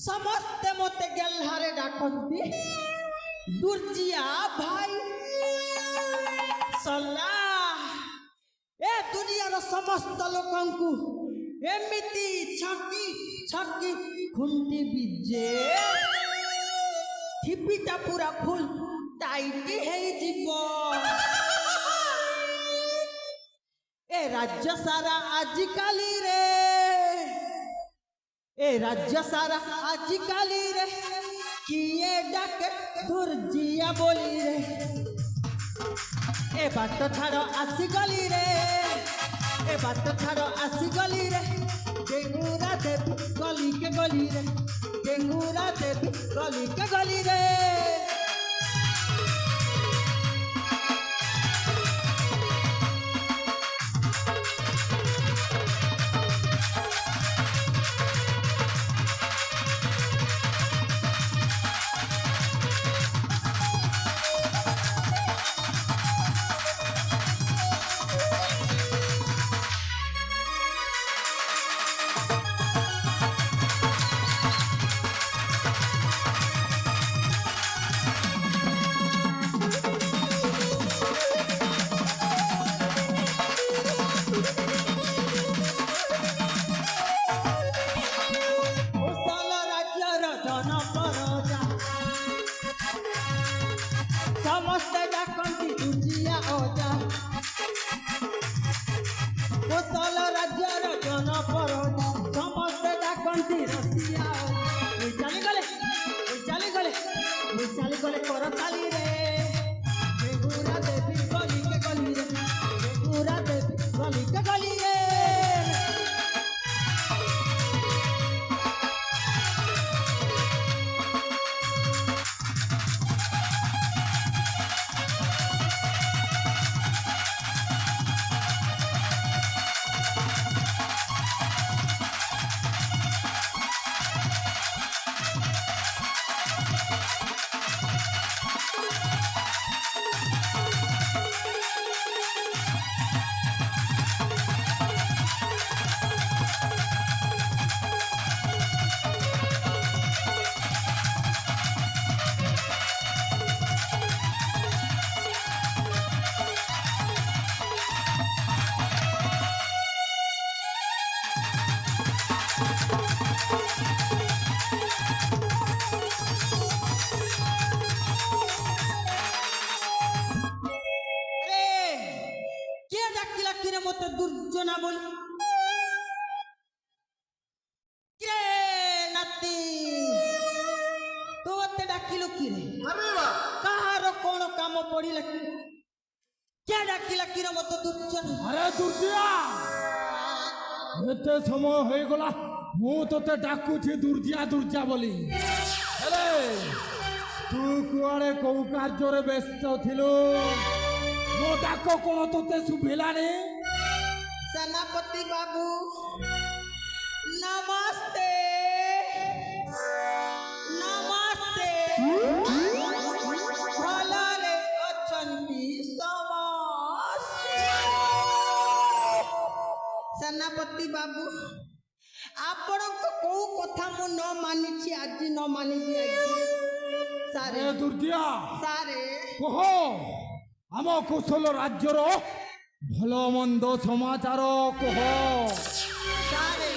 समस्ते मते गेल्हारे डाकंती दुर्जिया भाई सल्लाह ए दुनियार समस्त लोकंकु एमिति छकी छकी खुंटी बिजे ठिपिटा पूरा फुल टाइट हेई जीवो ए राज्य सारा आजिकाली रे ए राज्य सारा आजिकाली रे किए डाके दुर्जिया बोली रे ए बाट छाड़ आसी गली रे ए बाट छाड़ आसी गली रे गेंगूरा देवी गली के गली रे गेंगूरा देवी गली के गली रे समस्ते डाकंती दुर्जिया ओजा कोसल राज्यर जन परजा समस्ते डाकंती रसिया चली गले करताली रे बेगुरा देवी गली के गली रे बेगुरा देवी गली के गली रे मत दुर्जना बोली किरे नाती तो मत डाकिलो किरे अरे वाह कहार कोन काम पड़िला क्या डाकिला किरे मत दुर्जना अरे दुर्जिया एते समय हो गला मु तोते डाकुछि दुर्जिया दुर्जिया बोली हेले तू कुआड़े को कार्य रे व्यस्त थिलु मो डाको कोन तोते सुभिलानी सेनापति बाबू नमस्ते नमस्ते भलरे अछंती समस्ते सेनापति बाबू आपण को कथा मु न मानिछि आज न मानिछि सारे दुर्जिया सारे कहो आम कौशल राज्यर भल मंद समाचार कह सारे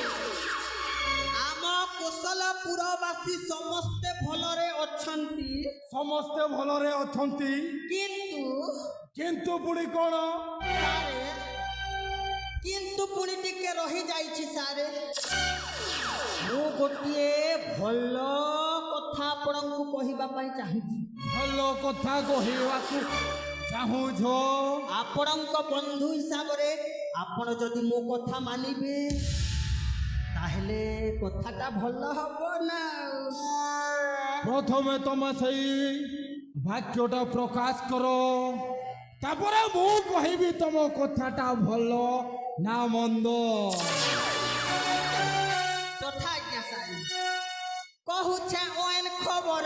आम कोसलपुरवासी समस्ते भलरे अछंती समस्ते भलरे अछंती किंतु किंतु पुणी कौन सारे କିନ୍ତୁ ପୁଣି ଟିକେ ରହିଯାଇଛି ସାରେ। ମୁଁ ଗୋଟିଏ ଭଲ କଥା ଆପଣଙ୍କୁ କହିବା ପାଇଁ ଚାହୁଁଛି। ଭଲ କଥା କହିବାକୁ ଚାହୁଁଛ? ଆପଣଙ୍କ ବନ୍ଧୁ ହିସାବରେ ଆପଣ ଯଦି ମୋ କଥା ମାନିବେ ତାହେଲେ କଥାଟା ଭଲ ହବ ନା। ପ୍ରଥମେ ତମେ ସେଇ ବାକ୍ୟଟା ପ୍ରକାଶ କର, ତାପରେ ମୁଁ କହିବି ତମ କଥାଟା ଭଲ ନା ମନ୍ଦ। ତଥା ଆଜ୍ଞା ସାର୍ କହୁଛେ ଓଏନ୍ ଖବର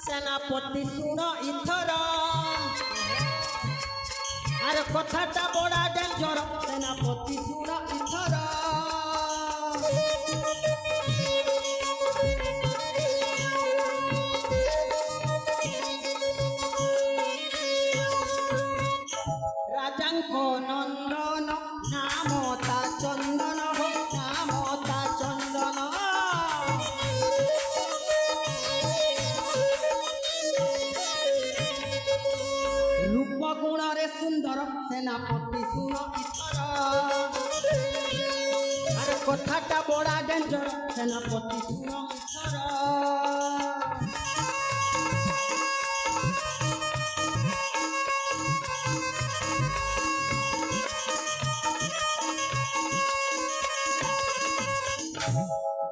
ସେନାପତି ଶୁଣ ଇଥର। ଆରେ କଥାଟା ବଡ଼ା ଡେଞ୍ଜର ସେନାପତି ଶୁଣ ଇଥର। ରାଜାଙ୍କ ନନ୍ଦନ ନାମ ତା ଚନ୍ଦନ ହୋ ନାମ ତା ଚନ୍ଦନ। ରୂପ ଗୁଣରେ ସୁନ୍ଦର ସେନାପତି ଶୁଣ ଇଥର। ଆରେ କଥାଟା ବଡ଼ା ଡେଞ୍ଜର ସେନାପତି ଶୁଣ ଇଥର।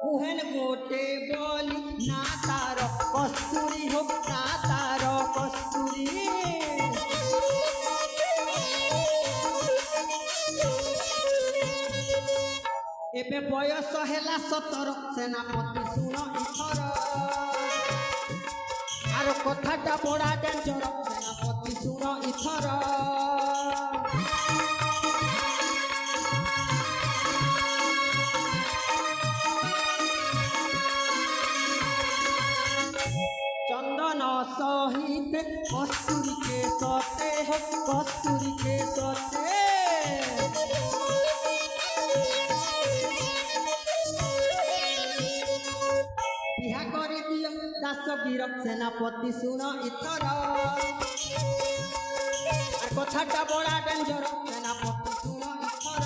কুহেন গোটে বলি না তার কস্তুরি হোক না তার কস্তুরি। এবে বয়স হেলা 17 সেনাপতি শুণ ইথর। আর কথাটা বড়া ডেঞ্জর সেনাপতি শুণ ইথর। চন্দন সহিত কস্তুরীকে সতে হোক কস্তুরীকে সতে। বিহা করে দিও দাসবীর সেনাপতি শুণ ইথর। আর কথাটা বড়া ডেঞ্জর সেনাপতি শুণ ইথর।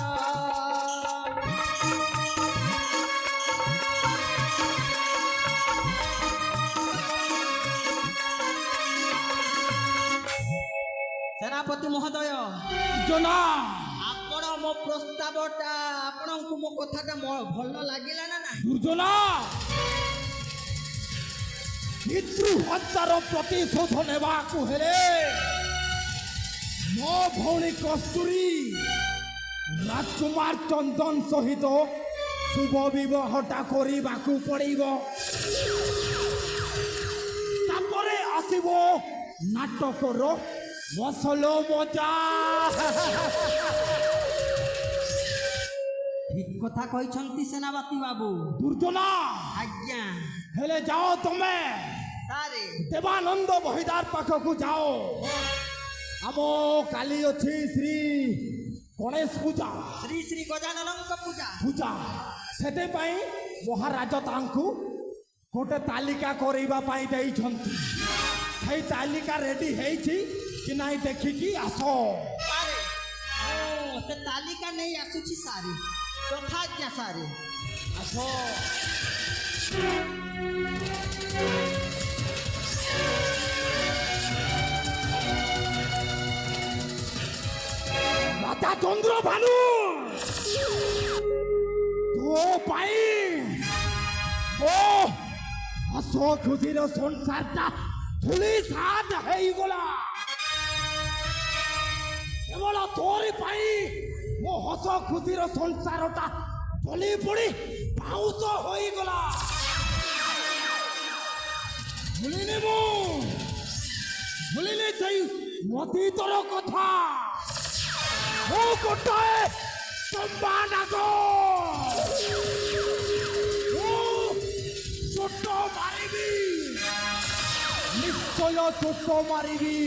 সেনাপতি মহোদয় জনা ଆପଣ ମୋ ପ୍ରସ୍ତାବଟା ଆପଣଙ୍କୁ ମୋ କଥାଟା ଭଲ ଲାଗିଲା ନା ନାହିଁ? ଦୁର୍ଜନା, ପିତୃ ହତ୍ୟାର ପ୍ରତିଶୋଧ ନେବାକୁ ହେଲେ ମୋ ଭଉଣୀ କସ୍ତୁରୀ ରାଜକୁମାର ଚନ୍ଦନ ସହିତ ଶୁଭ ବିବାହଟା କରିବାକୁ ପଡ଼ିବ। ତାପରେ ଆସିବ ନାଟକର ମସଲ ମଜା। ଠିକ କଥା କହିଛନ୍ତି ସେନାପତି ବାବୁ। ଦୁର୍ଜନା, ଆଜ୍ଞା ହେଲେ ଯାଅ ତମେ ସାରେ। ଦେବାନନ୍ଦ ବହିଦାର ପାଖକୁ ଯାଅ। ଆମ କାଲି ଅଛି ଶ୍ରୀ ଗଣେଶ ପୂଜା ଶ୍ରୀ ଶ୍ରୀ ଗଜାନନଙ୍କ ପୂଜା। ସେଥିପାଇଁ ମହାରାଜ ତାଙ୍କୁ ଗୋଟେ ତାଲିକା କରିବା ପାଇଁ ଦେଇଛନ୍ତି। ସେଇ ତାଲିକା ରେଡି ହେଇଛି କି ନାଇଁ ଦେଖିକି ଆସ। ସାରେ ମୁଁ ସେ ତାଲିକା ନେଇ ଆସୁଛି ସାରେ। ତଥା ଆଜ୍ଞା ସାରେ ଆସ। রাজা চন্দ্র ভানু তো ପାଇଁ ଓ ହସ ଖୁସିର ସଂସାରଟା ଧୂଳି ସାତ ହେଇଗଲା। କେବଳ ତୋରି ପାଇଁ ମୋ ହସ ଖୁସିର ସଂସାରଟା ଜଳି ପଡ଼ି ପାଉଁଶ ହୋଇଗଲା। ଭୁଲିନି ସେଇ ଅତୀତର କଥା। ମୁଁ ଗୋଟାଏ ତମ୍ବା ନାଗ। ଚୋଟ ମାରିବି, ନିଶ୍ଚୟ ଚୋଟ ମାରିବି।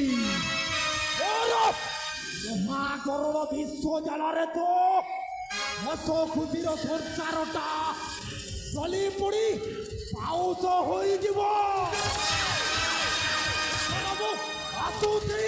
ମୋର ମହାକରଣ ବିଶ୍ୱ ଜାଲରେ ତ ହସ ଖୁସିର ସଂସାରଟା ଜଳି ପଡ଼ି ପାଉଁଶ ହୋଇଯିବ। ଆସୁଛି।